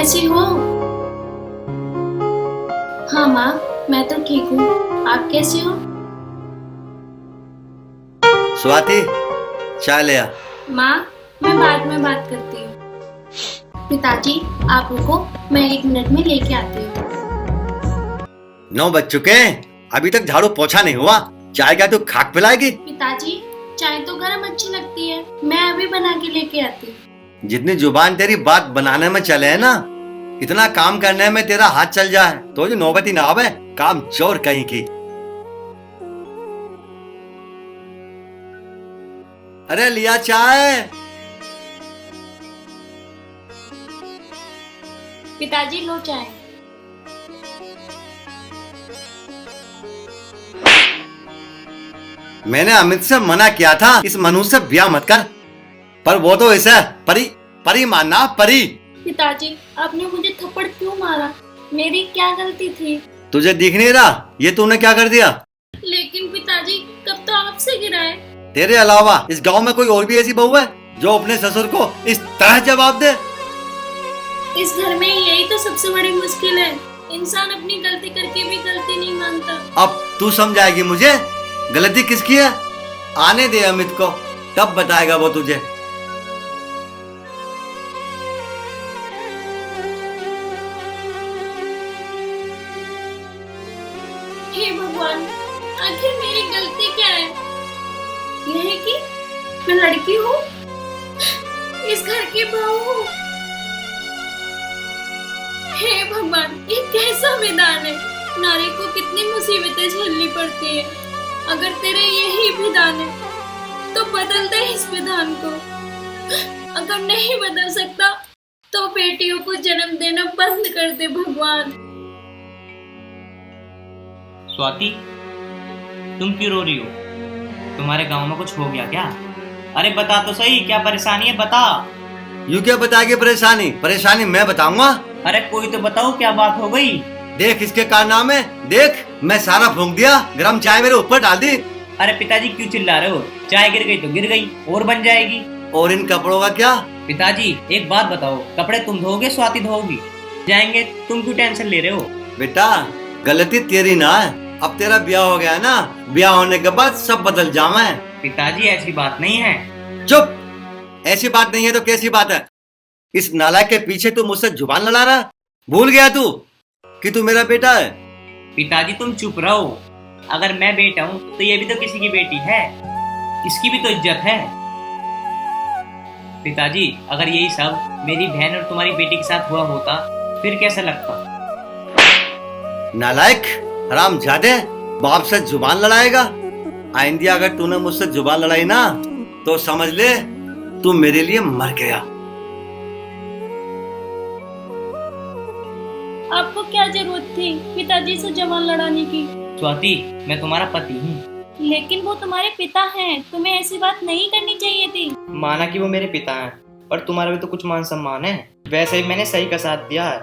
कैसी हो? हाँ माँ, मैं तो ठीक हूँ। आप कैसी हो? स्वाति, चाय ले आ। माँ, मैं बाद में बात करती हूँ। पिताजी, आप रुको, मैं 1 मिनट में लेके आती हूँ। 9 बज चुके हैं, अभी तक झाड़ू पोछा नहीं हुआ। चाय क्या तू खाक पिलाएगी? पिताजी, चाय तो गरम अच्छी लगती है, मैं अभी बना के लेके आती हूँ। जितनी जुबान तेरी बात बनाने में चले है ना, इतना काम करने में तेरा हाथ चल जाए तो जो नौबती ना आवे, काम चोर कहीं की। अरे लिया चाय। पिताजी लो चाय। मैंने अमित से मना किया था इस मनु से ब्याह मत कर, पर वो तो इसे परी परी मानना परी। पिताजी, आपने मुझे थप्पड़ क्यों मारा? मेरी क्या गलती थी? तुझे दिख नहीं रहा ये तूने क्या कर दिया? लेकिन पिताजी, कब तो आपसे गिरा है। तेरे अलावा इस गांव में कोई और भी ऐसी बहू है जो अपने ससुर को इस तरह जवाब दे? इस घर में यही तो सबसे बड़ी मुश्किल है, इंसान अपनी गलती करके भी गलती नहीं मानता। अब तू समझाएगी मुझे गलती किसकी है? आने दे अमित को, तब बताएगा वो तुझे। हे भगवान, आखिर मेरी गलती क्या है? यह है कि मैं लड़की हूँ, इस घर की बहू हूँ। हे भगवान, ये कैसा विधान है? नारी को कितनी मुसीबतें झेलनी पड़ती है। अगर तेरे यही विधान है तो बदल दे इस विधान को। अगर नहीं बदल सकता तो बेटियों को जन्म देना बंद कर दे भगवान। स्वाति, तुम क्यों रो रही हो? तुम्हारे गांव में कुछ हो गया क्या? अरे बता तो सही, क्या परेशानी है, बता। यूं क्या बताएगी परेशानी? परेशानी मैं बताऊंगा। अरे कोई तो बताओ, क्या बात हो गई? देख इसके कारनामे, देख मैं सारा फूंक दिया, गरम चाय मेरे ऊपर डाल दी। अरे पिताजी क्यों चिल्ला रहे हो? चाय गिर गई तो गिर गई, और बन जाएगी। और इन कपड़ों का क्या? पिताजी एक बात बताओ, कपड़े तुम धोगे स्वाति धोगी? जाएंगे, तुम क्यों टेंशन ले रहे हो? बेटा गलती तेरी ना है, अब तेरा ब्याह हो गया ना, ब्याह होने के बाद सब बदल जावे। पिताजी ऐसी बात नहीं है। चुप, ऐसी बात नहीं है तो कैसी बात है? इस नालायक के पीछे तू मुझसे जुबान लड़ा रहा? भूल गया तू कि तू मेरा बेटा है? पिताजी तुम चुप रहो। अगर मैं बेटा हूँ तो ये भी तो किसी की बेटी है, इसकी भी तो इज्जत है। पिताजी अगर यही सब मेरी बहन और तुम्हारी बेटी के साथ हुआ होता फिर कैसा लगता? नालायक, हरामजादे, बाप से जुबान लड़ाएगा? आइंदी अगर तूने मुझसे जुबान लड़ाई ना तो समझ ले तू मेरे लिए मर गया। आपको क्या जरूरत थी पिताजी से जुबान लड़ाने की? स्वाति मैं तुम्हारा पति हूँ। लेकिन वो तुम्हारे पिता हैं, तुम्हें ऐसी बात नहीं करनी चाहिए थी। माना कि वो मेरे पिता हैं, पर तुम्हारा भी तो कुछ मान सम्मान है। वैसे ही मैंने सही का साथ दिया है।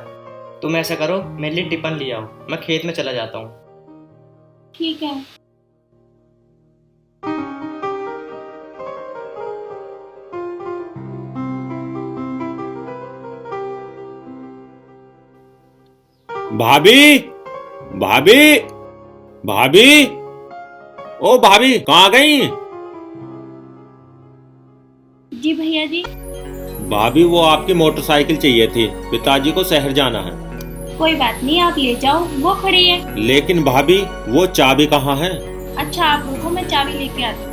तुम ऐसा करो, मेरे लिए टिफिन ले आओ, मैं खेत में चला जाता हूँ। ठीक है। भाभी, भाभी, भाभी, ओ भाभी कहाँ गई? जी भैया जी। भाभी वो आपकी मोटरसाइकिल चाहिए थी, पिताजी को शहर जाना है। कोई बात नहीं, आप ले जाओ, वो खड़ी है। लेकिन भाभी वो चाबी कहाँ है? अच्छा आप रुको, मैं चाबी लेके आती हूँ।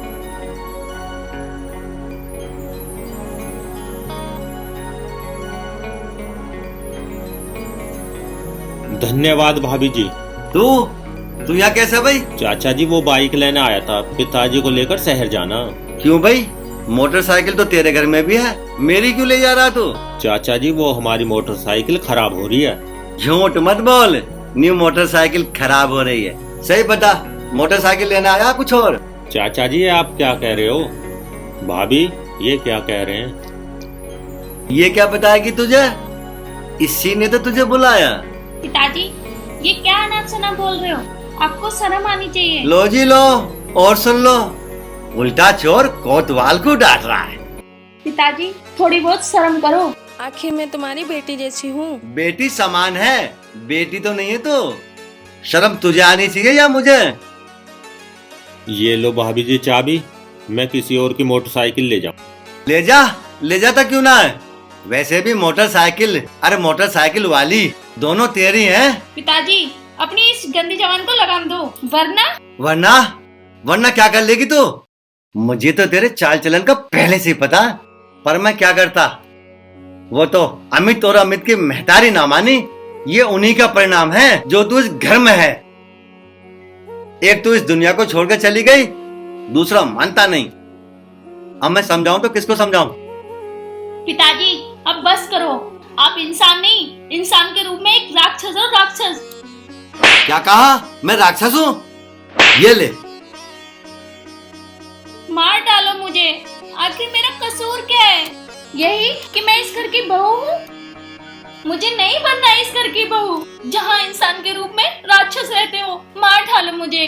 धन्यवाद भाभी जी। तू यहाँ कैसे भाई? चाचा जी वो बाइक लेने आया था, पिताजी को लेकर शहर जाना। क्यों भाई? मोटरसाइकिल तो तेरे घर में भी है, मेरी क्यों ले जा रहा तू? चाचा जी वो हमारी मोटरसाइकिल खराब हो रही है। झूठ मत बोल, न्यू मोटरसाइकिल खराब हो रही है। सही बता, मोटरसाइकिल लेना आया कुछ और? चाचा जी आप क्या कह रहे हो? भाभी ये क्या कह रहे हैं? ये क्या बताएगी तुझे? इसी ने तो तुझे बुलाया। पिताजी ये क्या अनाप शनाप बोल रहे हो? आपको शर्म आनी चाहिए। लो जी लो, और सुन लो, उल्टा चोर कोतवाल को डांट रहा है। पिताजी थोड़ी बहुत शर्म करो। आखिर मैं तुम्हारी बेटी जैसी हूँ। बेटी समान है, बेटी तो नहीं है तो शर्म तुझे आनी चाहिए या मुझे? ये लो भाभी जी चाबी, मैं किसी और की मोटरसाइकिल ले जाऊं। ले जाता क्यों ना है? वैसे भी मोटरसाइकिल, अरे मोटरसाइकिल वाली दोनों तेरी हैं। पिताजी, अपनी इस गंदी जवान को लगाम दो, वरना वरना वरना क्या कर लेगी तू? मुझे तो तेरे चाल चलन का पहले से ही पता, पर मैं क्या करता? वो तो अमित और अमित की महतारी ना मानी। ये उन्हीं का परिणाम है जो तू इस घर में है। एक तू इस दुनिया को छोड़कर चली गई, दूसरा मानता नहीं। अब मैं समझाऊं तो किसको समझाऊं? पिताजी अब बस करो। आप इंसान नहीं, इंसान के रूप में एक राक्षस हो, राक्षस। क्या कहा? मैं राक्षस हूं? ये ले। मार डालो मुझे, आखिर मेरा कसूर क्या है? यही कि मैं इस घर की बहू हूँ। मुझे नहीं बनना इस घर की बहू जहाँ इंसान के रूप में राक्षस रहते हो। मार डालो मुझे।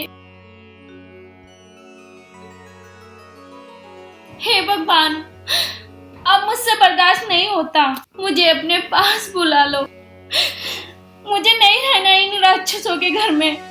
हे भगवान, अब मुझसे बर्दाश्त नहीं होता, मुझे अपने पास बुला लो। मुझे नहीं रहना इन राक्षसों के घर में।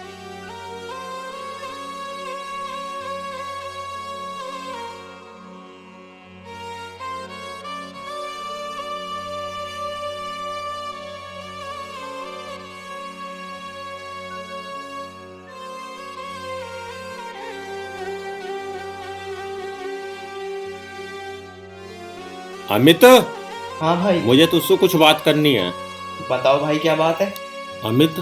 अमित, हाँ भाई। मुझे तुझसे कुछ बात करनी है। बताओ भाई, क्या बात है? अमित,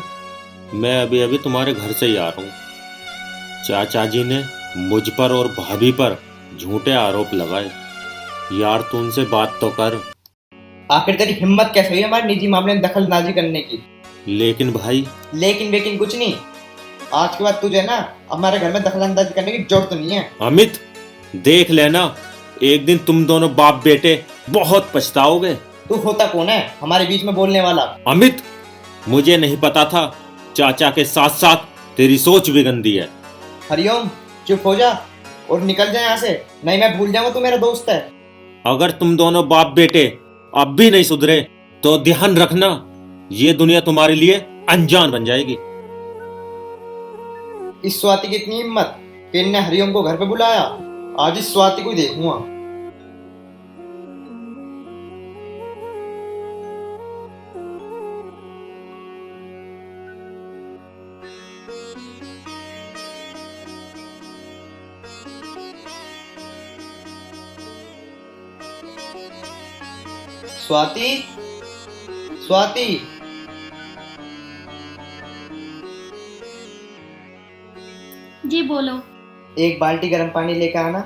मैं अभी अभी तुम्हारे घर से ही आ रहा हूँ। चाचा जी ने मुझ पर और भाभी पर झूठे आरोप लगाए। यार तू उनसे बात तो कर। आखिर तेरी हिम्मत कैसे हुई हमारे निजी मामले में दखलंदाजी करने की? लेकिन भाई, लेकिन कुछ नहीं। आज के बाद तुझे ना हमारे घर में दखलंदाजी करने की जरूरत नहीं है। अमित देख लेना, एक दिन तुम दोनों बाप बेटे बहुत पछताओगे। तू होता कौन है हमारे बीच में बोलने वाला? अमित, मुझे नहीं पता था चाचा के साथ साथ तेरी सोच भी गंदी है। हरिओम, चुप हो जा और निकल जा यहाँ से, नहीं मैं भूल जाऊंगा तू मेरा दोस्त है। अगर तुम दोनों बाप बेटे अब भी नहीं सुधरे तो ध्यान रखना, ये दुनिया तुम्हारे लिए अनजान बन जाएगी। इस स्वाति की इतनी हिम्मत कि इनने हरिओम को घर पे बुलाया। आज इस स्वाति को देखूंगा। स्वाति, स्वाति, जी बोलो। एक बाल्टी गर्म पानी लेकर आना।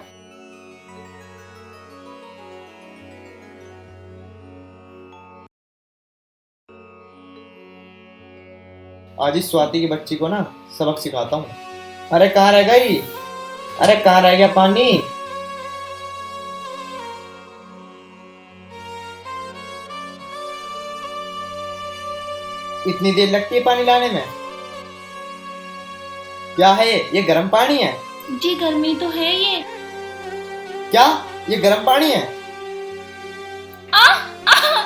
आज इस स्वाति की बच्ची को ना सबक सिखाता हूँ। अरे कहाँ रह गई? अरे कहाँ रह गया पानी? इतनी देर लगती है पानी लाने में? क्या है ये गर्म पानी है? जी गर्मी तो है ये। क्या ये गर्म पानी है? आ, आ!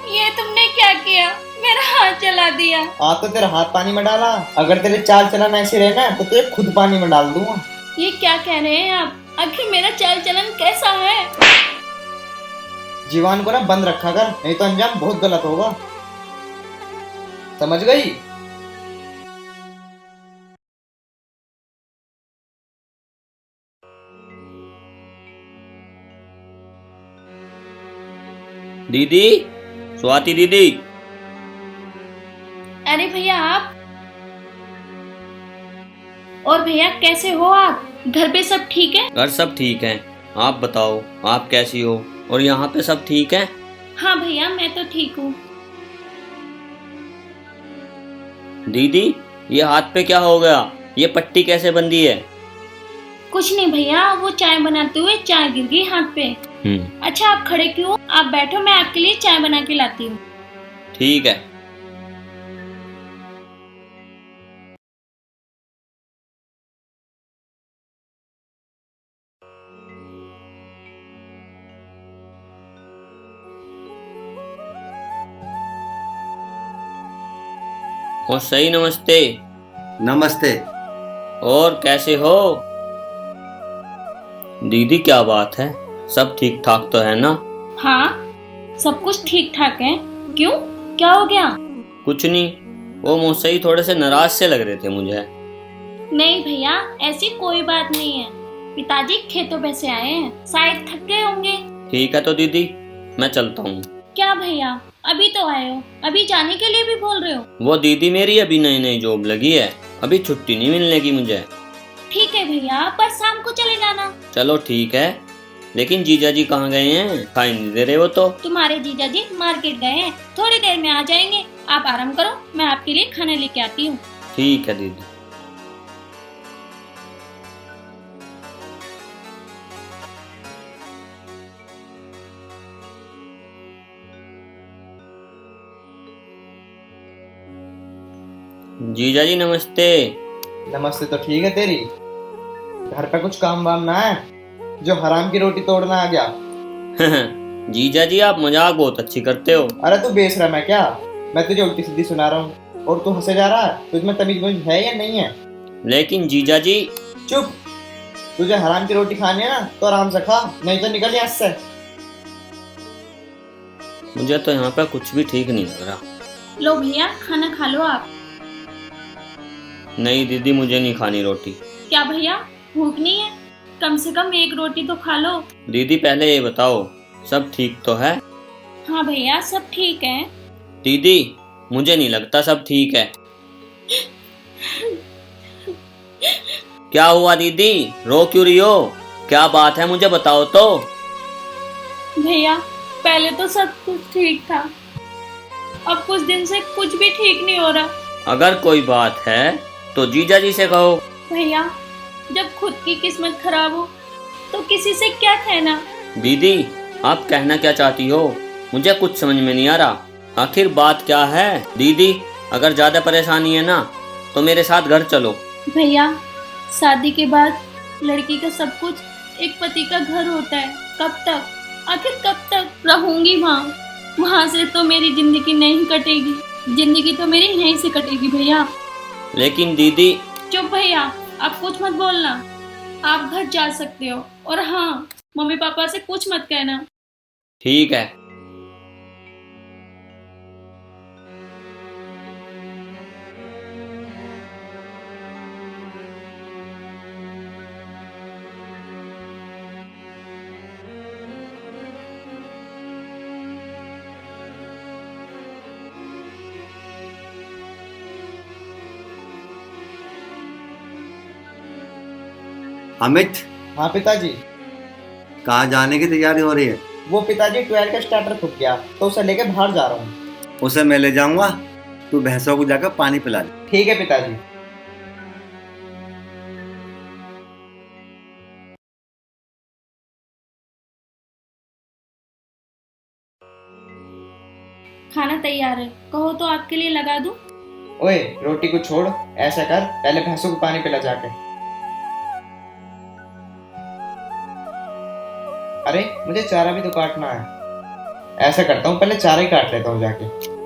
ये तुमने क्या किया? मेरा हाथ जला दिया। तो तेरा हाथ पानी में डाला। अगर तेरे चाल चलन ऐसे रहे ना तो तेरे खुद पानी में डाल दूंगा। ये क्या कह रहे हैं आप? आखिर मेरा चाल चलन कैसा है? जीवान को ना बंद रखा कर, नहीं तो अंजाम बहुत गलत होगा। समझ गई? दीदी, स्वाति दीदी। अरे भैया आप, और भैया कैसे हो आप? घर पे सब ठीक है? घर सब ठीक है, आप बताओ आप कैसी हो? और यहाँ पे सब ठीक है? हाँ भैया मैं तो ठीक हूँ। दीदी, ये हाथ पे क्या हो गया? ये पट्टी कैसे बंधी है? कुछ नहीं भैया, वो चाय बनाते हुए चाय गिर गई हाथ पे। अच्छा आप खड़े क्यों? आप बैठो, मैं आपके लिए चाय बना के लाती हूँ। ठीक है। ओ सही, नमस्ते। नमस्ते। और कैसे हो दीदी? क्या बात है, सब ठीक ठाक तो है ना? हाँ, सब कुछ ठीक ठाक है। क्यों, क्या हो गया? कुछ नहीं, वो मुझसे ही थोड़े से नाराज से लग रहे थे मुझे। नहीं भैया, ऐसी कोई बात नहीं है। पिताजी खेतों पे से आए हैं, शायद थक गए होंगे। ठीक है तो दीदी, मैं चलता हूँ। क्या भैया, अभी तो आए हो, अभी जाने के लिए भी बोल रहे हो? वो दीदी मेरी अभी नई नई जॉब लगी है, अभी छुट्टी नहीं मिलने की मुझे। ठीक है भैया, पर शाम को चले जाना। चलो ठीक है, लेकिन जीजा जी कहाँ गए हैं? दिखाई नहीं दे रहे वो तो। तुम्हारे जीजा जी मार्केट गए हैं, थोड़ी देर में आ जाएंगे। आप आराम करो, मैं आपके लिए खाना लेके आती हूँ। ठीक है दीदी। जीजा जी नमस्ते। नमस्ते तो ठीक है तेरी। घर पे कुछ काम वाम ना है जो हराम की रोटी तोड़ना आ गया? जीजा जी आप मजाक बहुत अच्छी करते हो। अरे तू बेशरम है क्या? मैं तुझे उल्टी सीधी सुना रहा हूँ और तू हंसे जा रहा है। तुझमें तमीज वमीज है या नहीं है? लेकिन जीजा जी। चुप। तुझे हराम की रोटी खानी है ना तो आराम से खा, नहीं तो निकल यहाँ से। मुझे तो यहाँ पे कुछ भी ठीक नहीं लग रहा। लो भैया, खाना खा लो आप। नहीं दीदी, मुझे नहीं खानी रोटी। क्या भैया, भूख नहीं है? कम से कम एक रोटी तो खा लो। दीदी पहले ये बताओ, सब ठीक तो है? हाँ भैया, सब ठीक है। दीदी मुझे नहीं लगता सब ठीक है। क्या हुआ दीदी, रो क्यों रही हो? क्या बात है मुझे बताओ तो। भैया, पहले तो सब कुछ ठीक था, अब कुछ दिन से कुछ भी ठीक नहीं हो रहा। अगर कोई बात है तो जीजा जी से कहो। भैया, जब खुद की किस्मत खराब हो तो किसी से क्या कहना। दीदी आप कहना क्या चाहती हो, मुझे कुछ समझ में नहीं आ रहा। आखिर बात क्या है? दीदी अगर ज्यादा परेशानी है ना तो मेरे साथ घर चलो। भैया, शादी के बाद लड़की का सब कुछ एक पति का घर होता है। कब तक, आखिर कब तक रहूंगी वहाँ से तो मेरी जिंदगी नहीं कटेगी, जिंदगी तो मेरी यहीं से कटेगी भैया। लेकिन दीदी। चुप भैया, आप कुछ मत बोलना। आप घर जा सकते हो, और हाँ, मम्मी पापा से कुछ मत कहना। ठीक है। अमित, हाँ पिताजी। कहाँ जाने की तैयारी हो रही है? वो पिताजी 12 का स्टार्टर फूट गया तो उसे लेके बाहर जा रहा हूँ। उसे मैं ले जाऊंगा, तू भैंसों को जाकर पानी पिला दे। ठीक है पिताजी। खाना तैयार है, कहो तो आपके लिए लगा दूं? ओए रोटी को छोड़, ऐसा कर पहले भैंसों को पानी पिला जाके। अरे मुझे चारा भी तो काटना है। ऐसा करता हूँ, पहले चारा ही काट लेता हूँ जाके।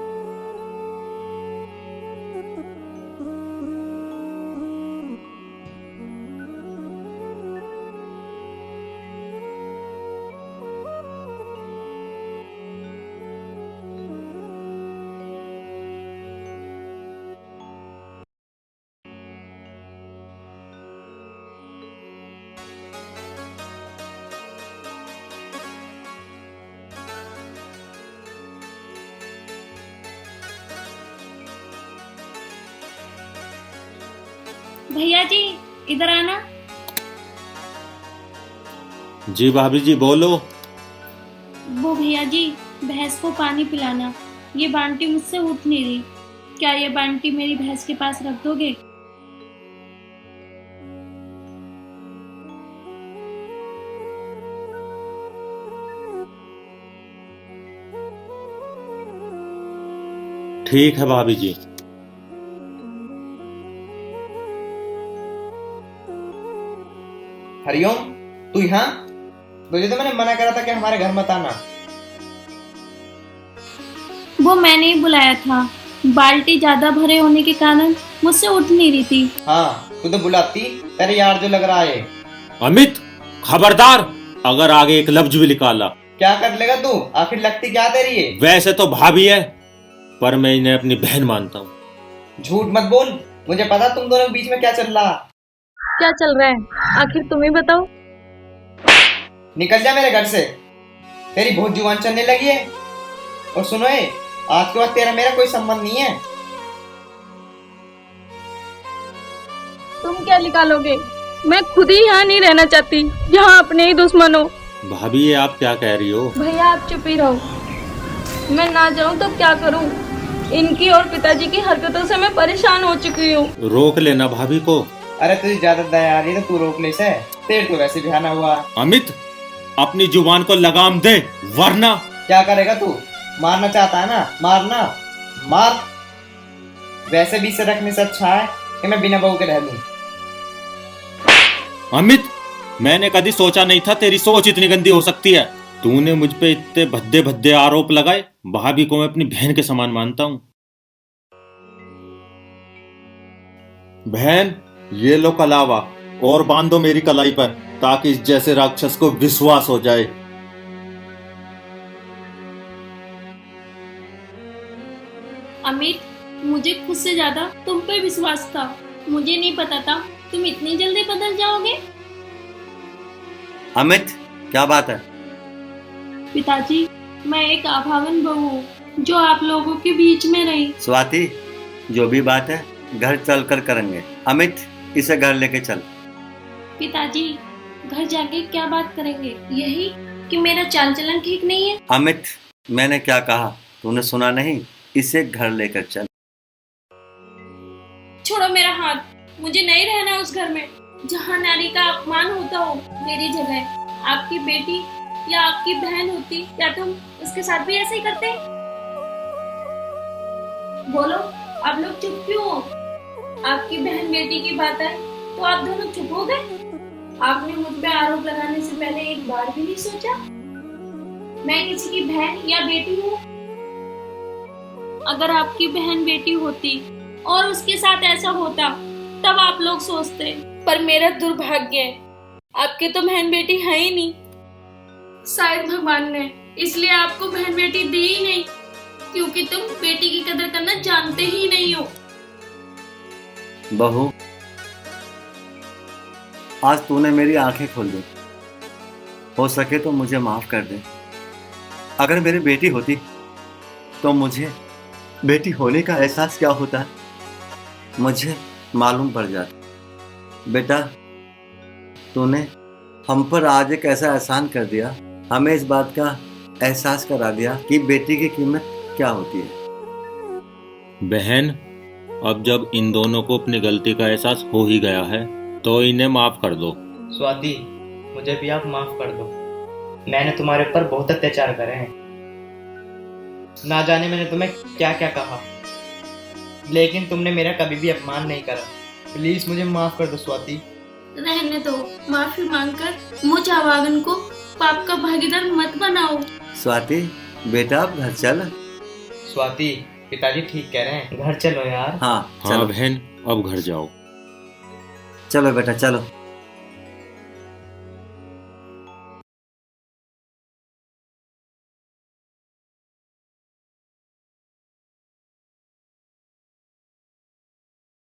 भैया जी, इधर आना। जी भाभी जी बोलो। वो भैया जी, भैंस को पानी पिलाना। ये बाल्टी मुझसे उठ नहीं रही, क्या ये बाल्टी मेरी भैंस के पास रख दोगे? ठीक है भाभी जी। हरिओम, तू यहाँ? तुझे तो मैंने मना करा था कि हमारे घर मत आना। वो मैंने ही बुलाया था, बाल्टी ज्यादा भरे होने के कारण मुझसे उठ नहीं रही थी। हाँ, तू तो बुलाती, तेरे यार जो लग रहा है। अमित, खबरदार, अगर आगे एक लफ्ज भी निकाला। क्या कर लेगा तू? आखिर लगती क्या तेरी है? वैसे तो भाभी है, पर मैं इन्हें अपनी बहन मानता हूँ। झूठ मत बोल, मुझे पता तुम दोनों के बीच में क्या चल रहा। क्या चल रहा है आखिर तुम ही बताओ। निकल जा मेरे घर से, तेरी बहुत जुबान चलने लगी है। और सुनो ये, आज के बाद तेरा मेरा कोई संबंध नहीं है। तुम क्या निकालोगे? मैं खुद ही यहाँ नहीं रहना चाहती, यहाँ अपने ही दुश्मन हो। भाभी, ये आप क्या कह रही हो? भैया आप चुप ही रहो। मैं ना जाऊँ तो क्या करूँ? इनकी और पिताजी की हरकतों से मैं परेशान हो चुकी हूँ। रोक लेना भाभी को। अरे तुझे ज्यादा दया आ रही है तो तू रोक ले से, तेरे तो वैसे भी आना हुआ। अमित, अपनी जुबान को लगाम दे, वरना। क्या करेगा तू? मारना चाहता है ना? मारना, मार। वैसे भी इसे रखने से अच्छा है कि मैं बिना बहू के रह लूं। अमित, मैंने कभी सोचा नहीं था तेरी सोच इतनी गंदी हो सकती है। तूने मुझ पे इतने भद्दे भद्दे आरोप लगाए। भाभी को मैं अपनी बहन के समान मानता हूँ। बहन, ये लो कलावा और बांधो मेरी कलाई पर, ताकि इस जैसे राक्षस को विश्वास हो जाए। अमित, मुझे खुद से ज्यादा तुम पे विश्वास था। मुझे नहीं पता था तुम इतनी जल्दी बदल जाओगे। अमित, क्या बात है? पिताजी, मैं एक अभागन बहू हूँ जो आप लोगों के बीच में रही। स्वाति, जो भी बात है घर चल कर करेंगे। अमित, इसे घर लेके चल। पिताजी, घर जाके क्या बात करेंगे? यही कि मेरा चाल चलन ठीक नहीं है। अमित, मैंने क्या कहा तूने सुना नहीं? इसे घर लेकर चल। छोड़ो मेरा हाथ, मुझे नहीं रहना उस घर में जहाँ नारी का अपमान होता हो। मेरी जगह आपकी बेटी या आपकी बहन होती, क्या तुम उसके साथ भी ऐसे ही करते? बोलो, आप लोग चुप क्यों हो? आपकी बहन बेटी की बात है तो आप दोनों चुप हो गए। आपने मुझ पे आरोप लगाने से पहले एक बार भी नहीं सोचा मैं किसी की बहन या बेटी हूँ? अगर आपकी बहन बेटी होती और उसके साथ ऐसा होता तब आप लोग सोचते, पर मेरा दुर्भाग्य है आपके तो बहन बेटी है ही नहीं। शायद भगवान ने इसलिए आपको बहन बेटी दी ही नहीं, क्योंकि तुम बेटी की कदर करना जानते ही नहीं हो। बहू, आज तूने मेरी आंखें खोल दी। हो सके तो मुझे माफ कर दे। अगर मेरी बेटी होती तो मुझे बेटी होने का एहसास क्या होता है मुझे मालूम पड़ जाता। बेटा, तूने हम पर आज एक ऐसा एहसान कर दिया, हमें इस बात का एहसास करा दिया कि बेटी की कीमत क्या होती है। बहन, अब जब इन दोनों को अपनी गलती का एहसास हो ही गया है तो इन्हें माफ कर दो। स्वाति, मुझे भी आप माफ कर दो। मैंने तुम्हारे ऊपर बहुत अत्याचार करे हैं। ना जाने मैंने तुम्हें क्या क्या कहा, लेकिन तुमने मेरा कभी भी अपमान नहीं करा। प्लीज मुझे माफ कर दो स्वाति। रहने दो, माफी मांगकर मुझ अभागन को पाप का भागीदार मत बनाओ। स्वाति, बेटा अब घर चल। स्वाति, पिताजी ठीक कह रहे हैं, घर चलो यार। हाँ हाँ चलो। बहन, अब घर जाओ। चलो बेटा चलो।